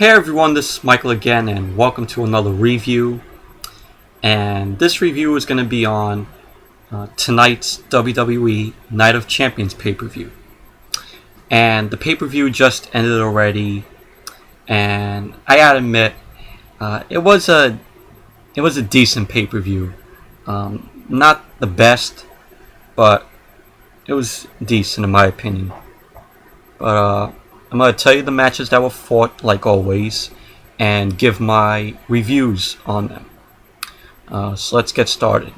Hey everyone, this is Michael again, and welcome to another review. And this review is going to be on tonight's WWE Night of Champions pay-per-view. And the pay-per-view just ended already, and I gotta admit, it was a decent pay-per-view. Not the best, but it was decent in my opinion. But I'm going to tell you the matches that were fought, like always, and give my reviews on them. So let's get started.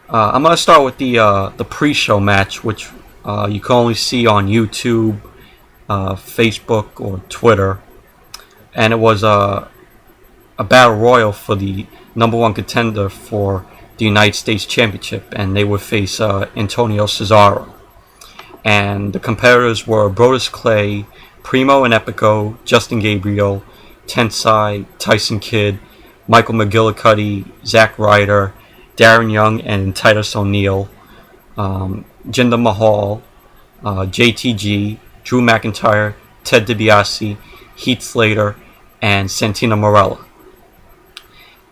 I'm going to start with the pre-show match, which you can only see on YouTube, Facebook, or Twitter. And it was a battle royal for the number one contender for the United States Championship, and they would face Antonio Cesaro. And the competitors were Brodus Clay, Primo and Epico, Justin Gabriel, Tensai, Tyson Kidd, Michael Mcgillicuty, Zack Ryder, Darren Young, and Titus O'Neal, Jinder Mahaul, JTG, Drew McIntyre, Ted Dibiase, Heath, Slater, and Santino Marella.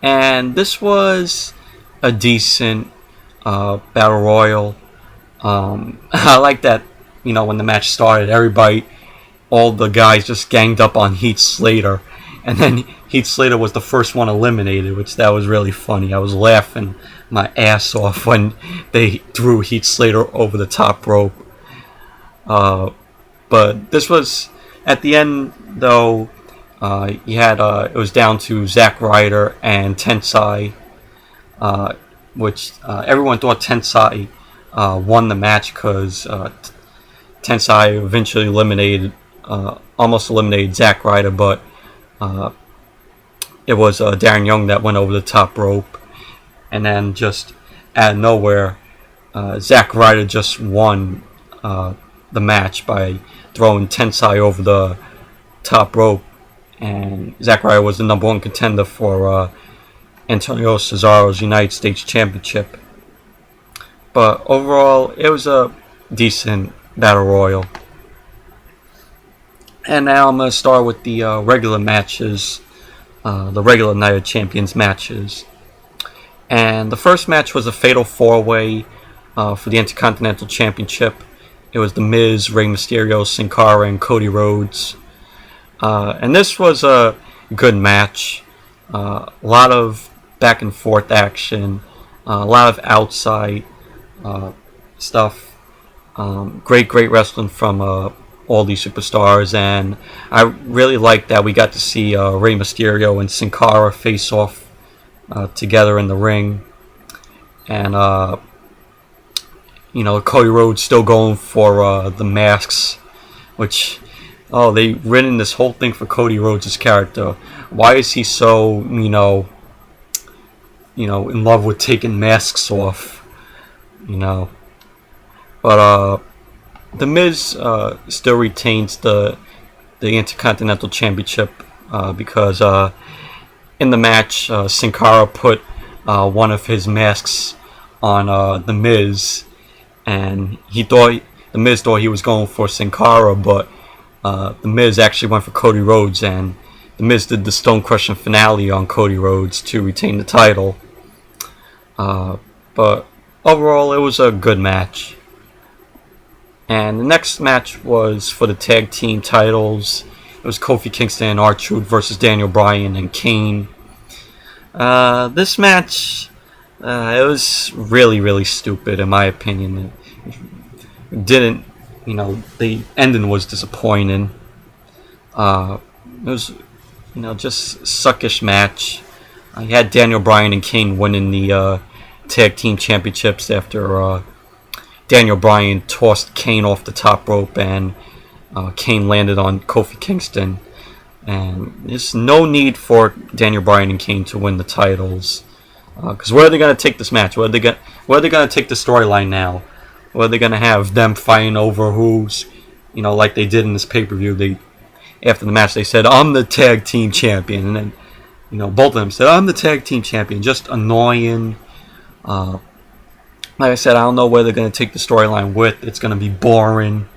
And this was a decent battle royal. I like that, when the match started, all the guys just ganged up on Heath Slater, and then Heath Slater was the first one eliminated, which that was really funny. I was laughing my ass off when they threw Heath Slater over the top rope. But this was, at the end though, it was down to Zack Ryder and Tensai, which everyone thought Tensai won the match because Tensai eventually almost eliminated Zack Ryder, but it was Darren Young that went over the top rope, and then just out of nowhere, Zack Ryder just won the match by throwing Tensai over the top rope, and Zack Ryder was the number one contender for Antonio Cesaro's United States Championship. But overall, it was a decent battle royal. And now I'm going to start with the regular matches, the regular Night of Champions matches. And the first match was a fatal four-way for the Intercontinental Championship. It was The Miz, Rey Mysterio, Sin Cara, and Cody Rhodes. And this was a good match. A lot of back and forth action, a lot of outside stuff. Great wrestling from all these superstars, and I really like that we got to see Rey Mysterio and Sin Cara face off together in the ring, and Cody Rhodes still going for the masks, which they written this whole thing for Cody Rhodes' character. Why is he so in love with taking masks off, But The Miz still retains the Intercontinental Championship because in the match, Sin Cara put one of his masks on The Miz, and The Miz thought he was going for Sin Cara, but The Miz actually went for Cody Rhodes, and The Miz did the Stone Crushing finale on Cody Rhodes to retain the title. But overall, it was a good match. And the next match was for the tag team titles. It was Kofi Kingston and R-Truth versus Daniel Bryan and Kane. This match, it was really stupid in my opinion. It didn't, the ending was disappointing. It was, just suckish match. I had Daniel Bryan and Kane winning the tag team championships after Daniel Bryan tossed Kane off the top rope, and Kane landed on Kofi Kingston. And there's no need for Daniel Bryan and Kane to win the titles. Because where are they going to take this match? Where are they going to take the storyline now? Where are they going to have them fighting over who's, like they did in this pay-per-view? After the match, they said, "I'm the tag team champion." And then, both of them said, "I'm the tag team champion." Just annoying. Like I said, I don't know where they're going to take the storyline with. It's going to be boring,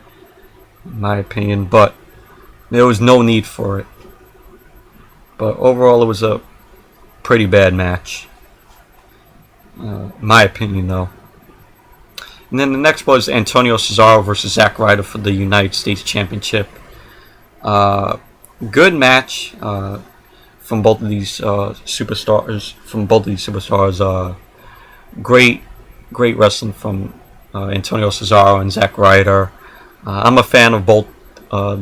in my opinion, but there was no need for it. But overall, it was a pretty bad match. In my opinion, though. And then the next was Antonio Cesaro versus Zack Ryder for the United States Championship. Good match from both of these superstars. Great wrestling from Antonio Cesaro and Zack Ryder. I'm a fan of both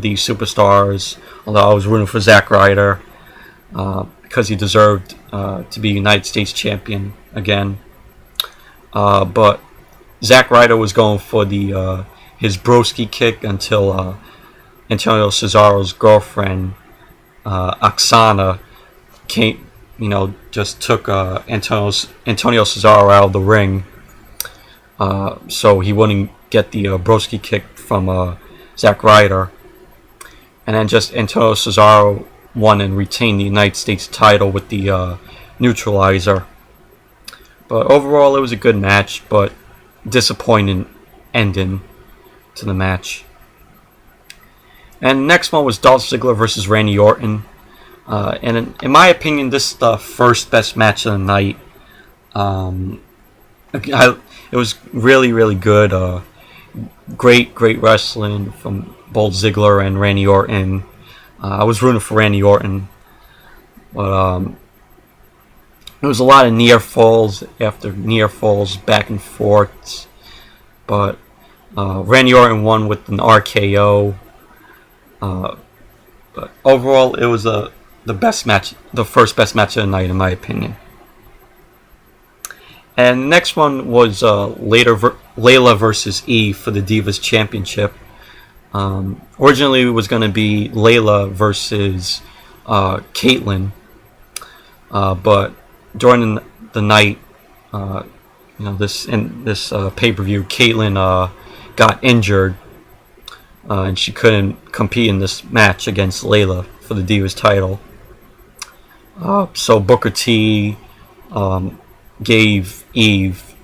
these superstars, although I was rooting for Zack Ryder because he deserved to be United States champion again. But Zack Ryder was going for the his broski kick until Antonio Cesaro's girlfriend Oksana came, just took Antonio Cesaro out of the ring, so he wouldn't get the broski kick from Zack Ryder, and then just Antonio Cesaro won and retained the United States title with the neutralizer. But overall, it was a good match, but disappointing ending to the match. And the next one was Dolph Ziggler versus Randy Orton. And in my opinion, this is the first best match of the night. It was really good. Great wrestling from both Ziggler and Randy Orton. I was rooting for Randy Orton, but there was a lot of near falls after near falls back and forth. But Randy Orton won with an RKO. But overall, it was the best match, the first best match of the night, in my opinion. And the next one was Layla versus Eve for the Divas Championship. Originally, it was going to be Layla versus Caitlyn, but during the night, this pay-per-view, Caitlyn got injured, and she couldn't compete in this match against Layla for the Divas title. So Booker T gave Eve,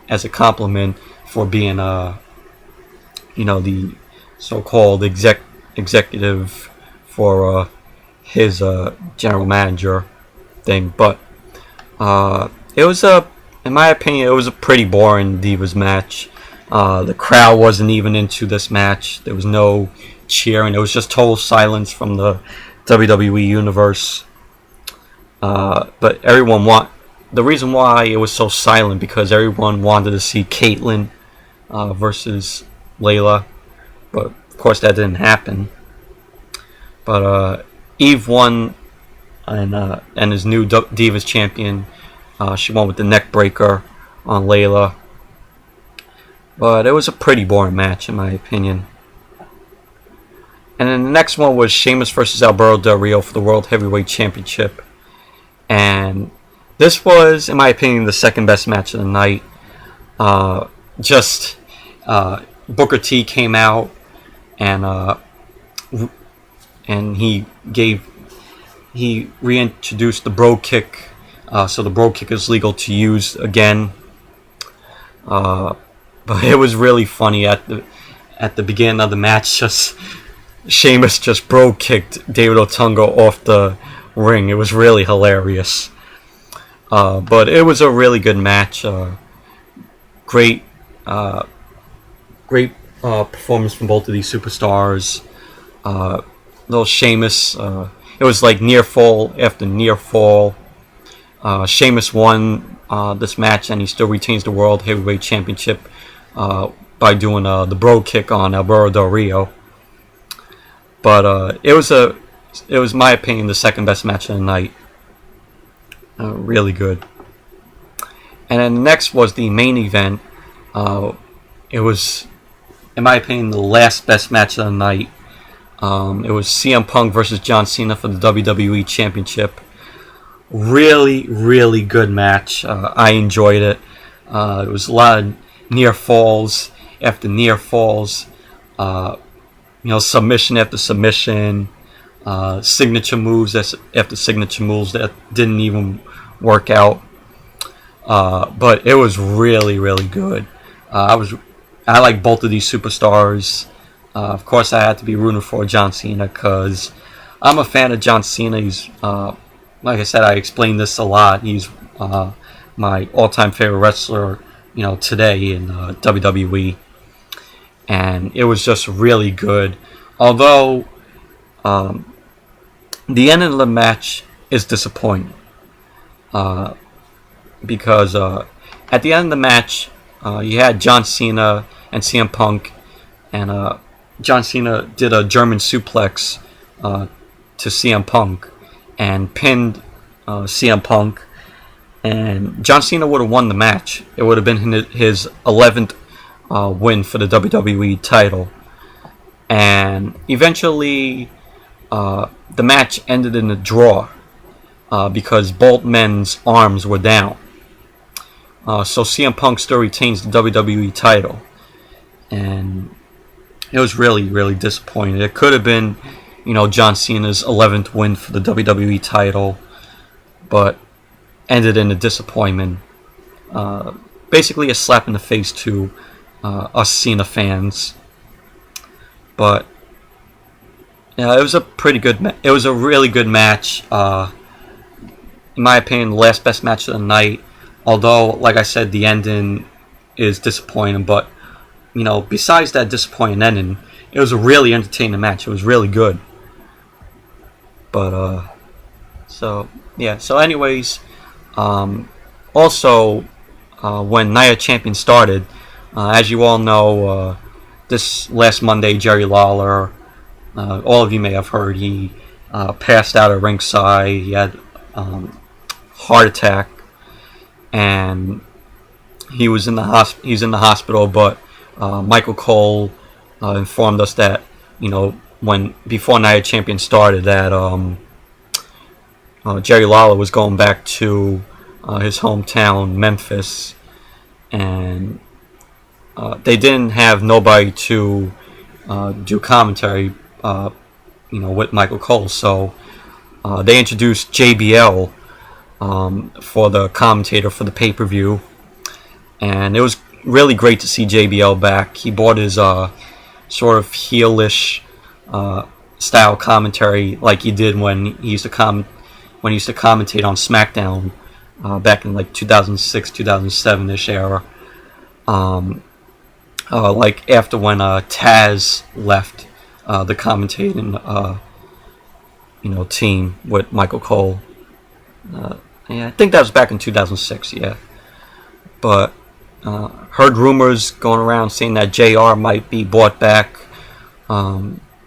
as a compliment for being, the so-called executive for his general manager thing. But it was in my opinion, it was a pretty boring Divas match. The crowd wasn't even into this match. There was no cheering. It was just total silence from the WWE universe. But the reason why it was so silent, because everyone wanted to see Caitlyn versus Layla, but of course that didn't happen. But Eve won, and his new Divas champion, she won with the neck breaker on Layla. But it was a pretty boring match, in my opinion. And then the next one was Sheamus versus Alberto Del Rio for the World Heavyweight Championship. And this was, in my opinion, the second best match of the night. Booker T came out and he reintroduced the bro kick, so the bro kick is legal to use again. But it was really funny at the beginning of the match. Just Sheamus just bro kicked David Otunga off the ring. It was really hilarious. But it was a really good match. Great performance from both of these superstars. Little Sheamus, it was like near fall after near fall. Sheamus won this match, and he still retains the World Heavyweight Championship by doing the bro kick on Alberto Del Rio. But it was, my opinion, the second best match of the night. Really good. And then next was the main event. It was, in my opinion, the last best match of the night. It was CM Punk versus John Cena for the WWE Championship. Really good match. I enjoyed it. It was a lot of near falls after near falls. Submission after submission. Signature moves after signature moves that didn't even work out. But it was really good. I like both of these superstars. Of course, I had to be rooting for John Cena because I'm a fan of John Cena. He's like I said, I explained this a lot. He's my all-time favorite wrestler, today in WWE, and it was just really good. Although the end of the match is disappointing, because at the end of the match, you had John Cena and CM Punk, and John Cena did a German suplex to CM Punk and pinned CM Punk, and John Cena would have won the match. It would have been his 11th win for the WWE title, and eventually the match ended in a draw because both men's arms were down. So CM Punk still retains the WWE title, and it was really, really disappointing. It could have been, John Cena's 11th win for the WWE title, but ended in a disappointment. Basically a slap in the face to us Cena fans. But yeah, it was a pretty good. It was a really good match. In my opinion, the last best match of the night. Although, like I said, the ending is disappointing. But besides that disappointing ending, it was a really entertaining match. It was really good. But so yeah. So anyways, also when Night of Champions started, as you all know, this last Monday, Jerry Lawler, all of you may have heard, he passed out at ringside. He had heart attack, and he was in the hospital. But Michael Cole informed us that before Night of Champions started, that Jerry Lawler was going back to his hometown, Memphis, and they didn't have nobody to do commentary, with Michael Cole. So they introduced JBL for the commentator for the pay-per-view, and it was really great to see JBL back. He brought his sort of heelish style commentary like he did when he used to commentate on SmackDown back in like 2006, 2007-ish era. Like after when Taz left the commentating team with Michael Cole. Yeah, I think that was back in 2006. Yeah, but heard rumors going around saying that JR might be brought back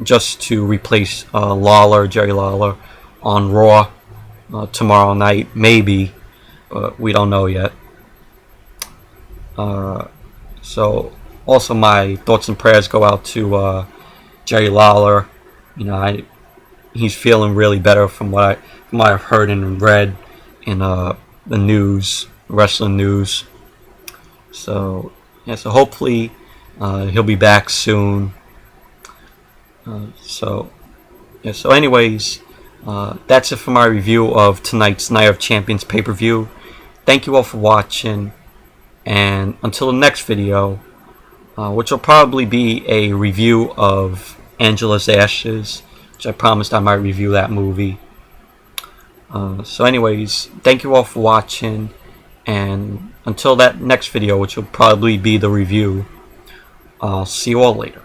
just to replace Jerry Lawler on Raw tomorrow night, maybe, but we don't know yet. So also my thoughts and prayers go out to Jerry Lawler. He's feeling really better from what I've heard and read in the news, wrestling news. So yeah, so hopefully he'll be back soon. So anyways, that's it for my review of tonight's Night of Champions pay-per-view. Thank you all for watching, and until the next video, which will probably be a review of Angela's Ashes, which I promised I might review that movie. So anyways, thank you all for watching, and until that next video, which will probably be the review, I'll see you all later.